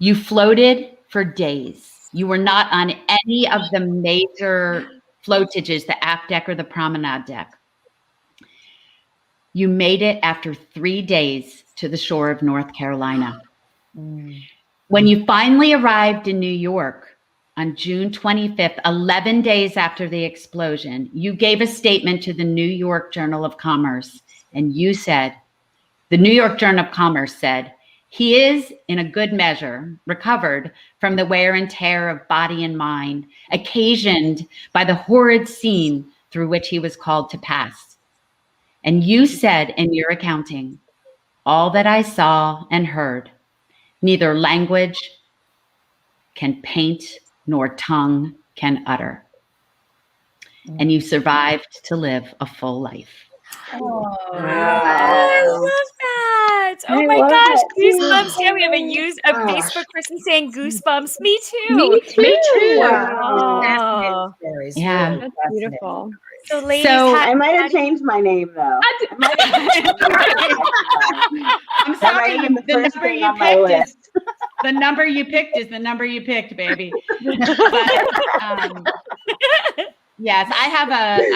You floated for days. You were not on any of the major floatages, the aft deck or the promenade deck. You made it after 3 days to the shore of North Carolina. When you finally arrived in New York on June 25th, 11 days after the explosion, you gave a statement to the New York Journal of Commerce. And you said, the New York Journal of Commerce said, he is, in a good measure, recovered from the wear and tear of body and mind, occasioned by the horrid scene through which he was called to pass. And you said in your accounting, all that I saw and heard, neither language can paint nor tongue can utter. And you survived to live a full life. Oh, I love that. Oh my gosh, goosebumps. Yeah, we have a Facebook person saying goosebumps. Me too. Me too. Wow. Stories, Yeah. really That's fascinating. beautiful. So, ladies, I might have changed my name though. I'm sorry, might have been the first number thing you on my picked list. the number you picked is the number you picked, baby. But, yes, I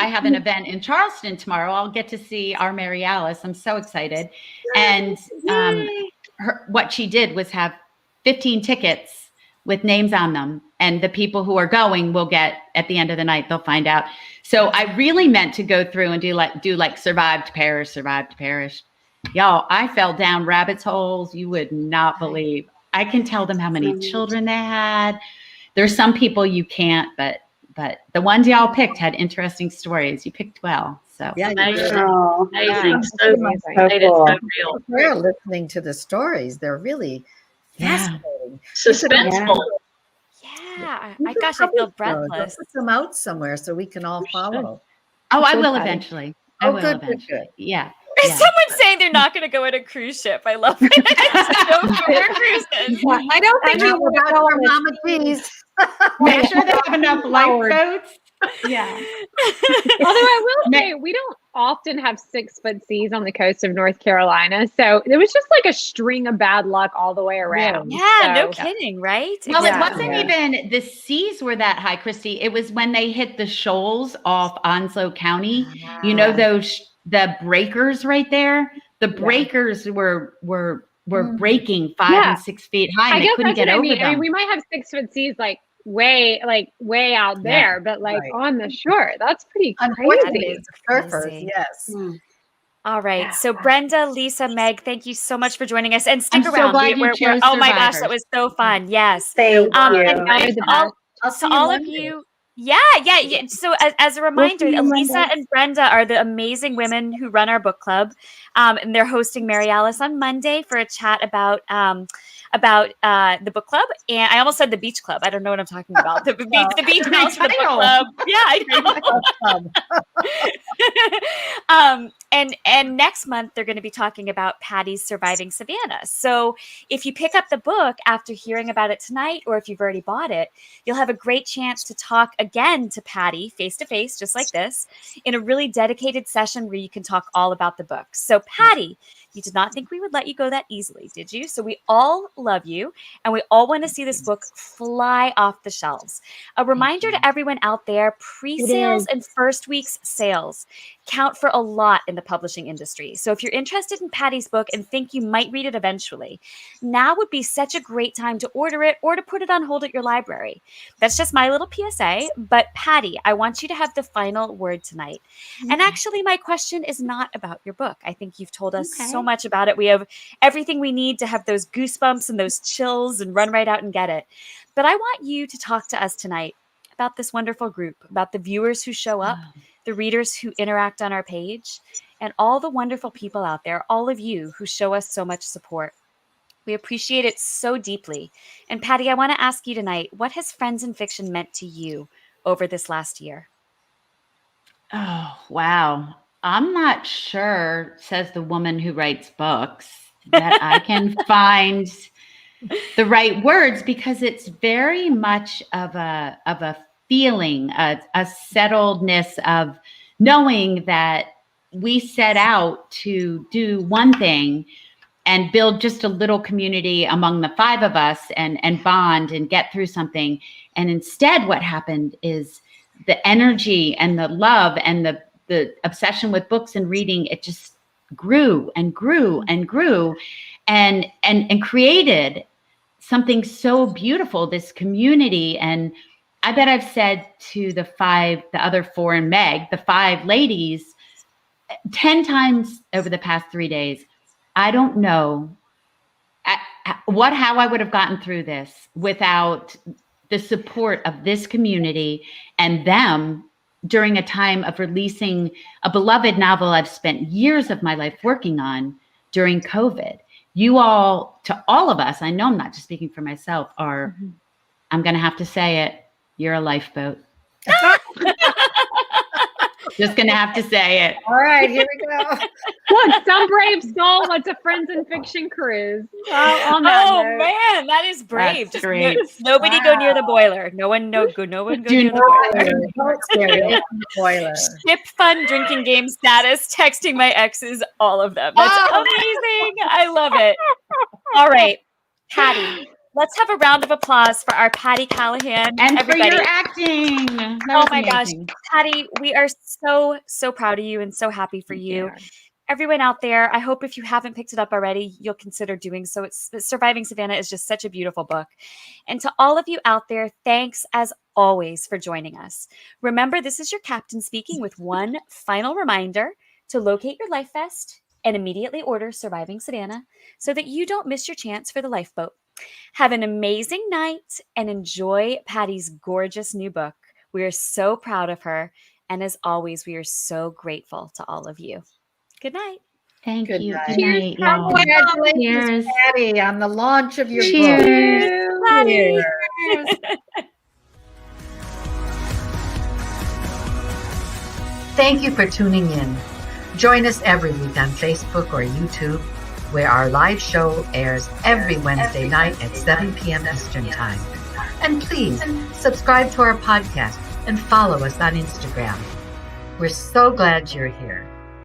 have an event in Charleston tomorrow. I'll get to see our Mary Alice. I'm so excited. And what she did was have 15 tickets with names on them. And the people who are going will get, at the end of the night, they'll find out. So I really meant to go through and do like survived to perish. Y'all, I fell down rabbit's holes you would not believe. I can tell them how many children they had. There's some people you can't, but the ones y'all picked had interesting stories. You picked well. So Yeah, Amazing. Yeah. So cool. So real. we're listening to the stories. They're really fascinating. Suspenseful. yeah. My gosh, I feel breathless. Put them out somewhere so we can all follow. Oh, I will eventually. I will good, eventually. good. Yeah. Someone's saying they're not going to go on a cruise ship. I love it. No shore cruises. I don't think you want to go on Mama G's. Make sure they have enough lifeboats. Yeah. Although I will say, we don't often have 6-foot seas on the coast of North Carolina. So it was just like a string of bad luck all the way around. Yeah, no So- kidding, right? Well, Yeah. it wasn't even the seas were that high, Kristy. It was when they hit the shoals off Onslow County. You know the breakers right there. The breakers were breaking 5 and 6 feet high. And they couldn't get over them. I mean, we might have 6-foot seas way out there, but on the shore, that's pretty crazy. Surfers, yes. All right. So Brenda, Lisa, Meg, thank you so much for joining us. And stick I'm so around. glad you chose oh my gosh, Survivors. that was so fun. Yes. Thank you. And I'll see to you all of Monday. you. Yeah. So as a reminder, Lisa and Brenda are the amazing women who run our book club. And they're hosting Mary Alice on Monday for a chat about the book club. And I almost said the beach club. I don't know what I'm talking about. The beach house for the book club. Yeah, I know. And next month they're going to be talking about Patti's Surviving Savannah. So if you pick up the book after hearing about it tonight, or if you've already bought it, you'll have a great chance to talk again to Patti face to face, just like this, in a really dedicated session where you can talk all about the book. So Patti, You did not think we would let you go that easily, did you? So we all love you, and we all want to see this book fly off the shelves. A reminder to everyone out there, pre-sales and first week's sales count for a lot in the publishing industry. So if you're interested in Patti's book and think you might read it eventually, now would be such a great time to order it or to put it on hold at your library. That's just my little PSA, but Patti, I want you to have the final word tonight. And actually, my question is not about your book. I think you've told us so much about it. We have everything we need to have those goosebumps and those chills and run right out and get it. But I want you to talk to us tonight about this wonderful group, about the viewers who show up, the readers who interact on our page, and all the wonderful people out there, all of you who show us so much support. We appreciate it so deeply. And Patti, I want to ask you tonight, what has Friends in Fiction meant to you over this last year? Oh, wow. I'm not sure, says the woman who writes books, that I can find the right words, because it's very much of a feeling, a settledness of knowing that we set out to do one thing and build just a little community among the five of us and bond and get through something. And instead, what happened is the energy and the love and the obsession with books and reading, it just grew and grew and grew and created something so beautiful, this community. And I bet I've said to the other four and Meg, the five ladies, 10 times over the past 3 days, I don't know how I would have gotten through this without the support of this community and them during a time of releasing a beloved novel I've spent years of my life working on during COVID. You all, to all of us, I know I'm not just speaking for myself, are, I'm going to have to say it, you're a lifeboat. Just going to have to say it. All right, here we go. Look, some brave soul wants a Friends in Fiction cruise. On that note. Man, that is brave. That's great. Nobody go near the boiler. No one go near the boiler. Ship fun drinking game status, texting my exes, all of them. That's amazing. I love it. All right, Patti. Let's have a round of applause for our Patti Callahan. And everybody. for your acting. Oh my gosh. Patti, we are so, so proud of you and so happy for you. Everyone out there, I hope if you haven't picked it up already, you'll consider doing so. Surviving Savannah is just such a beautiful book. And to all of you out there, thanks as always for joining us. Remember, this is your captain speaking with one final reminder to locate your life vest and immediately order Surviving Savannah so that you don't miss your chance for the lifeboat. Have an amazing night and enjoy Patti's gorgeous new book. We are so proud of her. And as always, we are so grateful to all of you. Good night. Thank Good you. night. Good night, y'all. Congratulations, Patti, on the launch of your book. Cheers. Patti. Thank you for tuning in. Join us every week on Facebook or YouTube, where our live show airs every Wednesday night at 7 p.m. Eastern Time. And please subscribe to our podcast and follow us on Instagram. We're so glad you're here.